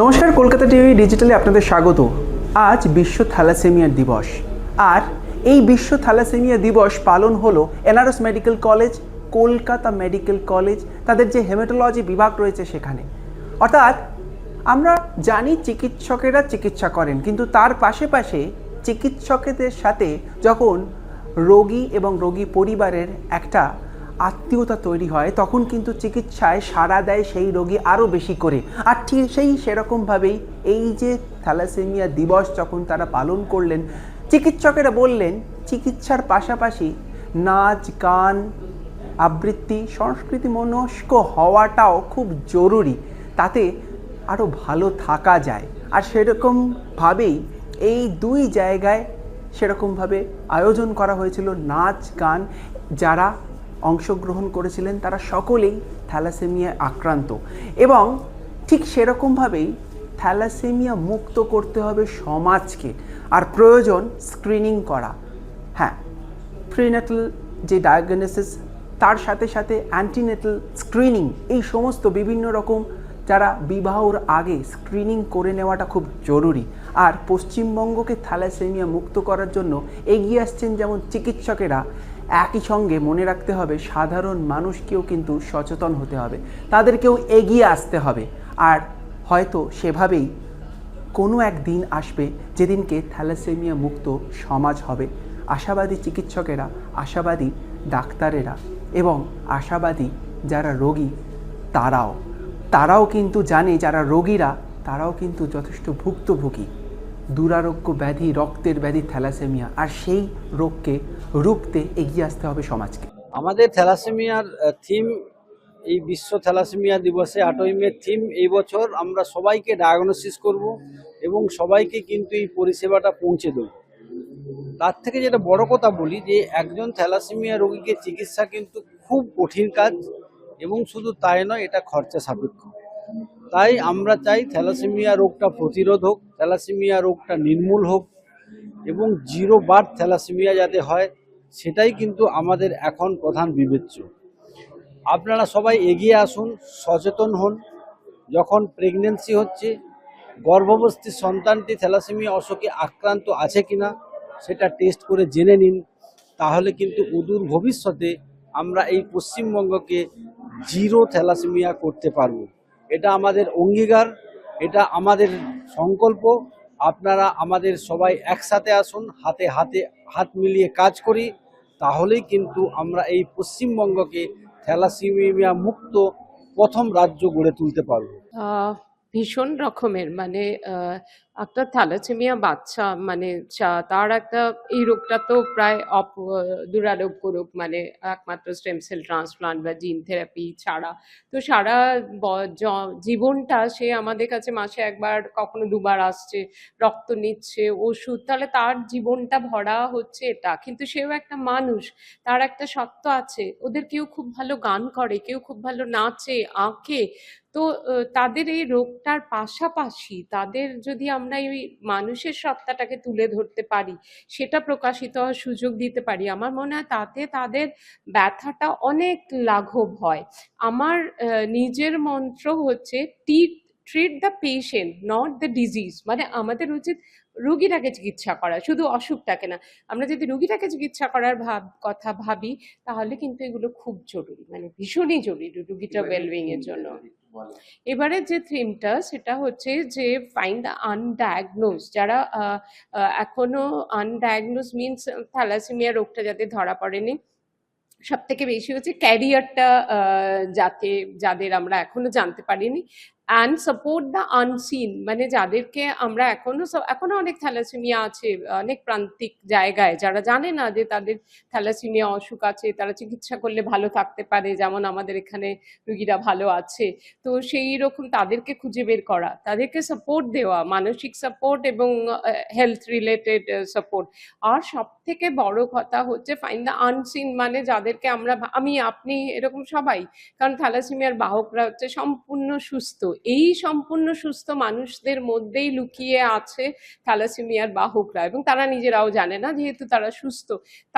নমস্কার, কলকাতা টিভি ডিজিটালে আপনাদের স্বাগত। আজ বিশ্ব থ্যালাসেমিয়া দিবস। আর এই বিশ্ব থ্যালাসেমিয়া দিবস পালন হলো NRS medical college, Kolkata medical college, তাদের যে হেমাটোলজি বিভাগ রয়েছে সেখানে। অর্থাৎ আমরা জানি চিকিৎসকেরা চিকিৎসা করেন, কিন্তু তার পাশে চিকিৎসকেদের সাথে যখন রোগী এবং রোগী পরিবারের একটা আত্মীয়তা তৈরি হয়, তখন কিন্তু চিকিৎসায় সাড়া দেয় সেই রোগী আরও বেশি করে। আর ঠিক সেরকমভাবেই এই যে থ্যালাসেমিয়া দিবস যখন তারা পালন করলেন, চিকিৎসকেরা বললেন চিকিৎসার পাশাপাশি নাচ, গান, আবৃত্তি, সংস্কৃতি মনস্ক হওয়াটাও খুব জরুরি, তাতে আরও ভালো থাকা যায়। আর সেরকমভাবেই এই দুই জায়গায় সেরকমভাবে আয়োজন করা হয়েছিল নাচ গান। যারা অংশগ্রহণ করেছিলেন তারা সকলেই থ্যালাসেমিয়া আক্রান্ত, এবং ঠিক সেরকমভাবেই থ্যালাসেমিয়া মুক্ত করতে হবে সমাজকে। আর প্রয়োজন স্ক্রিনিং করা। হ্যাঁ, প্রিনেটাল যে ডায়াগনোসিস, তার সাথে সাথে অ্যান্টিনেটাল স্ক্রিনিং, এই সমস্ত বিভিন্ন রকম যারা বিবাহর আগে স্ক্রিনিং করে নেওয়াটা খুব জরুরি। আর পশ্চিমবঙ্গকে থ্যালাসেমিয়া মুক্ত করার জন্য এগিয়ে আসছেন যেমন চিকিৎসকেরা, একই সঙ্গে মনে রাখতে হবে সাধারণ মানুষকেও কিন্তু সচেতন হতে হবে, তাদেরকেও এগিয়ে আসতে হবে। আর হয়তো সেভাবেই কোনো এক দিন আসবে যেদিনকে থ্যালাসেমিয়া মুক্ত সমাজ হবে। আশাবাদী চিকিৎসকেরা, আশাবাদী ডাক্তারেরা এবং আশাবাদী যারা রোগী তারাও কিন্তু জানে, যারা রোগীরা তারাও কিন্তু যথেষ্ট ভুক্তভোগী দুরারোগ্য ব্যাধি, রক্তের ব্যাধি থ্যালাসেমিয়া। আর সেই রোগকে রুখতে এগিয়ে আসতে হবে সমাজকে। আমাদের থ্যালাসেমিয়ার থিম, এই বিশ্ব থ্যালাসেমিয়া দিবসে 8ই মে থিম, এই বছর আমরা সবাইকে ডায়াগনোসিস করব এবং সবাইকে কিন্তু এই পরিষেবাটা পৌঁছে দেব। তার থেকে যেটা বড় কথা বলি যে একজন থ্যালাসেমিয়া রোগীকে চিকিৎসা কিন্তু খুব কঠিন কাজ, এবং শুধু তাই নয়, এটা খরচা সাপেক্ষ। তাই আমরা চাই থ্যালাসেমিয়া রোগটা প্রতিরোধ হোক, থ্যালাসেমিয়া রোগটা নির্মূল হোক, এবং জিরো বার্থ থ্যালাসেমিয়া যাতে হয়, সেটাই কিন্তু আমাদের এখন প্রধান বিবেচ্য। আপনারা সবাই এগিয়ে আসুন, সচেতন হন। যখন প্রেগনেন্সি হচ্ছে, গর্ভবতী সন্তানটি থ্যালাসেমিয়া অসুখে আক্রান্ত আছে কিনা সেটা টেস্ট করে জেনে নিন। তাহলে কিন্তু অদূর ভবিষ্যতে আমরা এই পশ্চিমবঙ্গকে জিরো থ্যালাসেমিয়া করতে পারবো। এটা আমাদের অঙ্গীকার, এটা আমাদের সংকল্প। আপনারা আমাদের সবাই একসাথে আসুন, হাত মিলিয়ে কাজ করি। তাহলেই কিন্তু আমরা এই পশ্চিমবঙ্গকে থ্যালাসেমিয়া মুক্ত প্রথম রাজ্য গড়ে তুলতে পারবো। ভীষণ রকমের মানে একটা থ্যালাসেমিয়া বাচ্চা মানে তার একটা এই রোগটা তো প্রায় দুরারোগ্য রোগ, মানে একমাত্র স্টেম সেল ট্রান্সপ্লান্ট বা জিন থেরাপি ছাড়া তো সারা জীবনটা সে আমাদের কাছে মাসে একবার কখনো দুবার আসছে, রক্ত নিচ্ছে, ওষুধ, তাহলে তার জীবনটা ভরা হচ্ছে এটা। কিন্তু সেও একটা মানুষ, তার একটা সত্ত্ব আছে। ওদের কেউ খুব ভালো গান করে, কেউ খুব ভালো নাচে, আঁকে। তো তাদের এই রোগটার পাশাপাশি তাদের যদি আমরা এই মানুষের সত্তাটাকে তুলে ধরতে পারি, সেটা প্রকাশিত হওয়ার সুযোগ দিতে পারি, আমার মনে হয় তাতে তাদের ব্যথাটা অনেক লাঘব হয়। আমার নিজের মন্ত্র হচ্ছে treat the patient, not the disease. মানে আমাদের উচিত রুগীটাকে চিকিৎসা করা, শুধু অসুখটাকে না। আমরা যদি রুগীটাকে চিকিৎসা করার কথা ভাবি, তাহলে কিন্তু এগুলো খুব জরুরি, মানে ভীষণই জরুরি রুগীটা ওয়েলবিং এর জন্য। এবারে যে থিমটা সেটা হচ্ছে যে ফাইন্ড দ্য আনডায়াগনোজ, যারা এখনো আনডায়াগনোজ মিনস থ্যালাসেমিয়া রোগটা যাদের ধরা পড়েনি। সব থেকে বেশি হচ্ছে ক্যারিয়ারটা যাদের আমরা এখনো জানতে পারিনি। অ্যান্ড সাপোর্ট দ্য আনসিন, মানে যাদেরকে আমরা এখনো অনেক থ্যালাসেমিয়া আছে অনেক প্রান্তিক জায়গায়, যারা জানে না যে তাদের থ্যালাসেমিয়া অসুখ আছে, তারা চিকিৎসা করলে ভালো থাকতে পারে, যেমন আমাদের এখানে রুগীরা ভালো আছে। তো সেই রকম তাদেরকে খুঁজে বের করা, তাদেরকে সাপোর্ট দেওয়া, মানসিক সাপোর্ট এবং হেলথ রিলেটেড সাপোর্ট। আর সব থেকে বড় কথা হচ্ছে ফাইন্ড দ্য আনসিন, মানে যাদেরকে আমরা আমি আপনি এরকম সবাই, কারণ থ্যালাসেমিয়ার বাহকরা হচ্ছে সম্পূর্ণ সুস্থ। এই সম্পূর্ণ সুস্থ মানুষদের মধ্যেই লুকিয়ে আছে থ্যালাসেমিয়ার বাহকরা, এবং তারা নিজেরাও জানে না, যেহেতু তারা সুস্থ।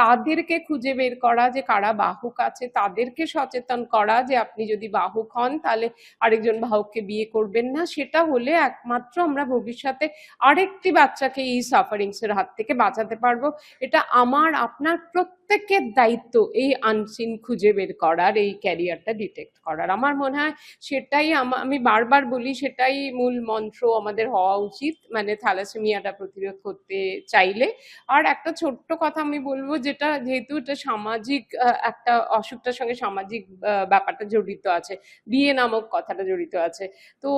তাদেরকে খুঁজে বের করা যে কারা বাহক আছে, তাদেরকে সচেতন করা যে আপনি যদি বাহক হন তাহলে আরেকজন বাহককে বিয়ে করবেন না, সেটা হলে একমাত্র আমরা ভবিষ্যতে আরেকটি বাচ্চাকে এই সাফারিংস এর হাত থেকে বাঁচাতে পারবো। এটা আমার আপনার প্রত্যেকের দায়িত্ব এই আনসিন খুঁজে বের করার, এই ক্যারিয়ারটা ডিটেক্ট করার। আমার মনে হয় সেটাই আমি বারবার বলি, সেটাই মূল মন্ত্র আমাদের হওয়া উচিত, মানে থ্যালাসেমিয়াটা প্রতিরোধ করতে চাইলে। আর একটা ছোট্ট কথা আমি বলবো, যেটা যেহেতু এটা সামাজিক একটা অসুখটার সঙ্গে সামাজিক ব্যাপারটা জড়িত আছে, বিয়ে নামক কথাটা জড়িত আছে। তো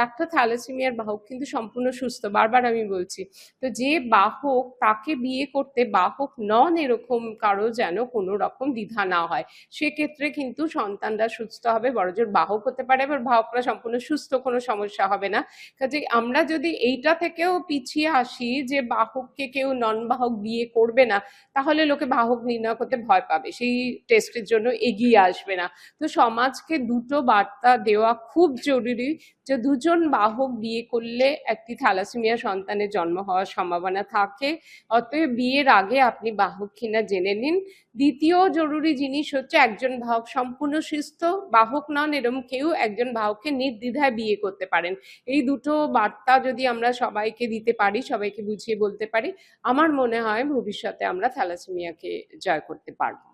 একটা থ্যালাসেমিয়ার বাহক কিন্তু সম্পূর্ণ সুস্থ, বারবার আমি বলছি। তো যে বাহক, তাকে বিয়ে করতে বাহক নন এরকম কারো যেন কোনো রকম দ্বিধা না হয়। সেক্ষেত্রে কিন্তু সন্তানরা সুস্থ হবে, বড়জোর বাহক হতে পারে, এবার বাহকরা সম্পূর্ণ সুস্থ, কোনো সমস্যা হবে না। কাজে আমরা যদি এইটা থেকেও পিছিয়ে আসি যে বাহককে কেউ নন বাহক বিয়ে করবে না, তাহলে লোকে বাহক নির্ণয় করতে ভয় পাবে, সেই টেস্টের জন্য এগিয়ে আসবে না। তো সমাজকে দুটো বার্তা দেওয়া খুব জরুরি, যে দুজন বাহক বিয়ে করলে একটি থ্যালাসেমিয়া সন্তানের জন্ম হওয়ার সম্ভাবনা থাকে, অতএব বিয়ের আগে আপনি বাহক কিনা জেনে নিন। দ্বিতীয় জরুরি জিনিস হচ্ছে, একজন বাহক সম্পূর্ণ সুস্থ, বাহক নন এরকম কেউ একজন বাহককে নির্দ্বিধায় বিয়ে করতে পারেন। এই দুটো বার্তা যদি আমরা সবাইকে দিতে পারি, সবাইকে বুঝিয়ে বলতে পারি, আমার মনে হয় ভবিষ্যতে আমরা থ্যালাসেমিয়াকে জয় করতে পারবো।